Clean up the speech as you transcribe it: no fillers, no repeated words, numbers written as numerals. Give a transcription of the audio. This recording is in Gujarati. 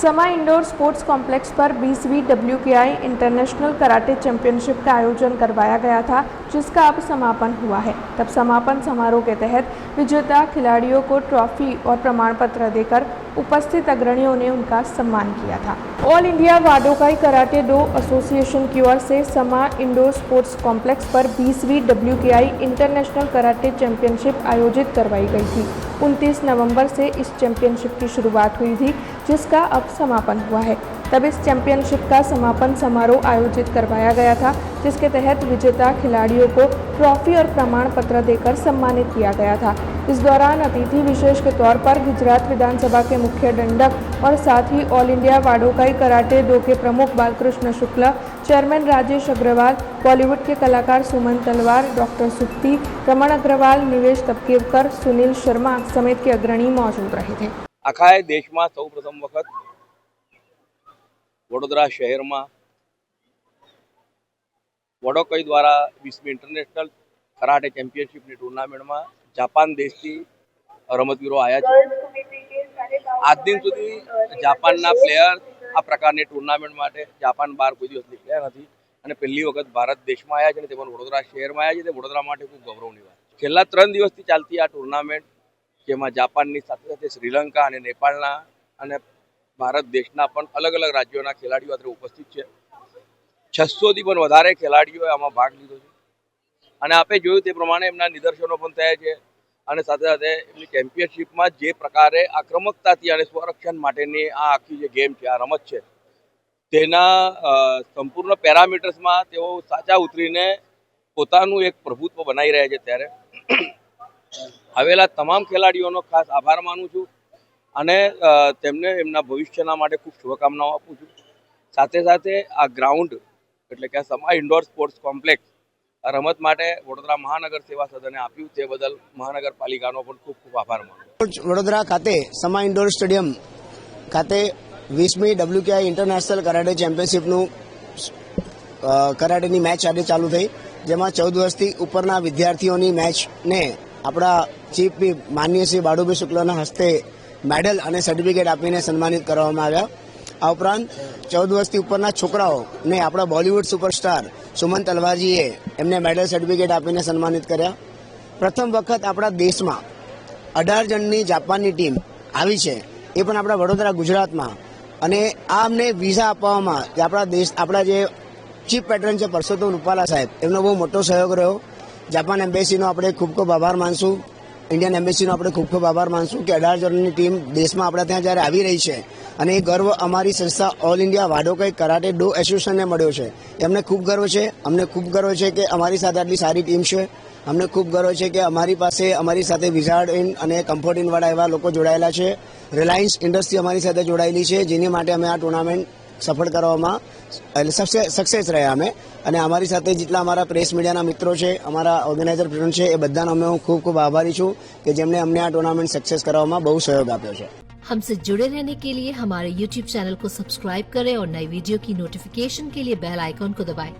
समा इंडोर स्पोर्ट्स कॉम्प्लेक्स पर 20वीं WKI इंटरनेशनल कराटे चैंपियनशिप का आयोजन करवाया गया था, जिसका अब समापन हुआ है। तब समापन समारोह के तहत विजेता खिलाड़ियों को ट्रॉफी और प्रमाण पत्र देकर उपस्थित अग्रणियों ने उनका सम्मान किया था। All India Wadokai karate do association की ओर से समा इंडोर स्पोर्ट्स कॉम्प्लेक्स पर 20वीं WKI इंटरनेशनल कराटे चैंपियनशिप आयोजित करवाई गई थी। 29 नवंबर से इस चैंपियनशिप की शुरुआत हुई थी, जिसका अब समापन हुआ है। तब इस चैंपियनशिप का समापन समारोह आयोजित करवाया गया था, जिसके तहत विजेता खिलाड़ियों को ट्रॉफी और प्रमाण पत्र देकर सम्मानित किया गया था। इस दौरान अतिथि विशेष के तौर पर गुजरात विधानसभा के मुख्य दंडक और साथ ही all India Wadokai karate dough के प्रमुख बालकृष्ण शुक्ला, चेयरमैन राजेश अग्रवाल, बॉलीवुड के कलाकार सुमन तलवार, डॉक्टर सुप्ती, रमण अग्रवाल, निवेश तपकेवकर, सुनील शर्मा समेत के अग्रणी मौजूद रहे थे। आखा देश में सौ प्रथम वखत वडोदरा शहर में वाडोकाई द्वारा 20મી इंटरनेशनल कराटे चैम्पियनशिप टूर्नामेंट में जापान देश की रमतवीरो आया है। आज दिन सुधी जापान प्लेयर आ प्रकार टूर्नामेंट में जापान बार कोई दिवस निकल्या नहीं અને પહેલી વખત ભારત દેશમાં આવ્યા છે અને તેમાં વડોદરા શહેરમાં આવ્યા છે તે વડોદરા માટે ખૂબ ગૌરવની વાત છે। છેલ્લા 3 દિવસથી ચાલતી આ ટુર્નામેન્ટ જેમાં જાપાનની સાથે સાથે શ્રીલંકા અને નેપાળના અને ભારત દેશના પણ અલગ અલગ રાજ્યોના ખેલાડીઓ અત્રે ઉપસ્થિત છે। 600 થી પણ વધારે ખેલાડીઓએ આમાં ભાગ લીધો છે અને આપે જોયું તે પ્રમાણે એમના નિદર્શનો પણ થયા છે અને સાથે સાથે એમની ચેમ્પિયનશિપમાં જે પ્રકારે આક્રમકતાથી અને સ્વરક્ષણ માટેની આ આખી જે ગેમ છે, આ રમત છે, તેના સંપૂર્ણ પેરામીટર્સમાં તેઓ સાચા ઉતરીને પોતાનું એક પ્રભુત્વ બનાવી રહ્યા છે। ત્યારે આવેલા તમામ ખેલાડીઓનો ખાસ આભાર માનું છું અને તેમને એમના ભવિષ્યના માટે ખૂબ શુભકામનાઓ આપું છું। સાથે સાથે આ ગ્રાઉન્ડ એટલે કે સમા ઇન્ડોર સ્પોર્ટ્સ કોમ્પ્લેક્સ આ રમત માટે વડોદરા મહાનગર સેવા સદને આપ્યું તે બદલ મહાનગરપાલિકાનો પણ ખૂબ ખૂબ આભાર માનું। વડોદરા ખાતે સમા ઇન્ડોર સ્ટેડિયમ ખાતે 20મી WKI ઇન્ટરનેશનલ કરાટે ચેમ્પિયનશિપનું કરાટેની મેચ આજે ચાલુ થઈ, જેમાં 14 વર્ષથી ઉપરના વિદ્યાર્થીઓની મેચને આપણા ચીફ માનનીય શ્રી બાળુભાઈ શુક્લાના હસ્તે મેડલ અને સર્ટિફિકેટ આપીને સન્માનિત કરવામાં આવ્યા। આ ઉપરાંત 14 વર્ષથી ઉપરના છોકરાઓને આપણા બોલિવૂડ સુપરસ્ટાર સુમન તલવારજીએ એમને મેડલ સર્ટિફિકેટ આપીને સન્માનિત કર્યા। પ્રથમ વખત આપણા દેશમાં 18 જણની જાપાનની ટીમ આવી છે, એ પણ આપણા વડોદરા ગુજરાતમાં। અને આ અમને વિઝા આપવામાં આપણા જે ચીફ પેટ્રન છે પરસોત્તમ રૂપાલા સાહેબ, એમનો બહુ મોટો સહયોગ રહ્યો। જાપાન એમ્બેસીનો આપણે ખૂબ ખૂબ આભાર માનશું, ઇન્ડિયન એમ્બેસીનો આપણે ખૂબ ખૂબ આભાર માનશું કે 18 જણની ટીમ દેશમાં આપણા ત્યાં જ્યારે આવી રહી છે અને એ ગર્વ અમારી સંસ્થા ઓલ ઇન્ડિયા વાડોકાઈ કરાટે ડો એસોસિએશનને મળ્યો છે। એમને ખૂબ ગર્વ છે, અમને ખૂબ ગર્વ છે કે અમારી સાથે આટલી સારી ટીમ છે। અમને ખૂબ ગર્વ છે કે અમારી સાથે વિઝાર્ડ ઇન અને કમ્ફર્ટ ઇનવાળા એવા લોકો જોડાયેલા છે। રિલાયન્સ ઇન્ડસ્ટ્રી અમારી સાથે જોડાયેલી છે, જેની માટે અમે આ ટુર્નામેન્ટ સફળ કરવામાં સક્સેસ રહ્યા અમે। અને અમારી સાથે જેટલા અમારા પ્રેસ મીડિયાના મિત્રો છે, અમારા ઓર્ગેનાઇઝર પ્રેસિડેન્ટ છે, એ બધાનો અમે હું ખૂબ ખૂબ આભારી છું કે જેમણે અમને આ ટુર્નામેન્ટ सक्सेस કરવામાં બહુ સહयोग આપ્યો છે। हमसे जुड़े रहने के लिए हमारे YouTube चैनल को सब्सक्राइब करें और नई वीडियो की नोटिफिकेशन के लिए बेल आइकॉन को दबाएं।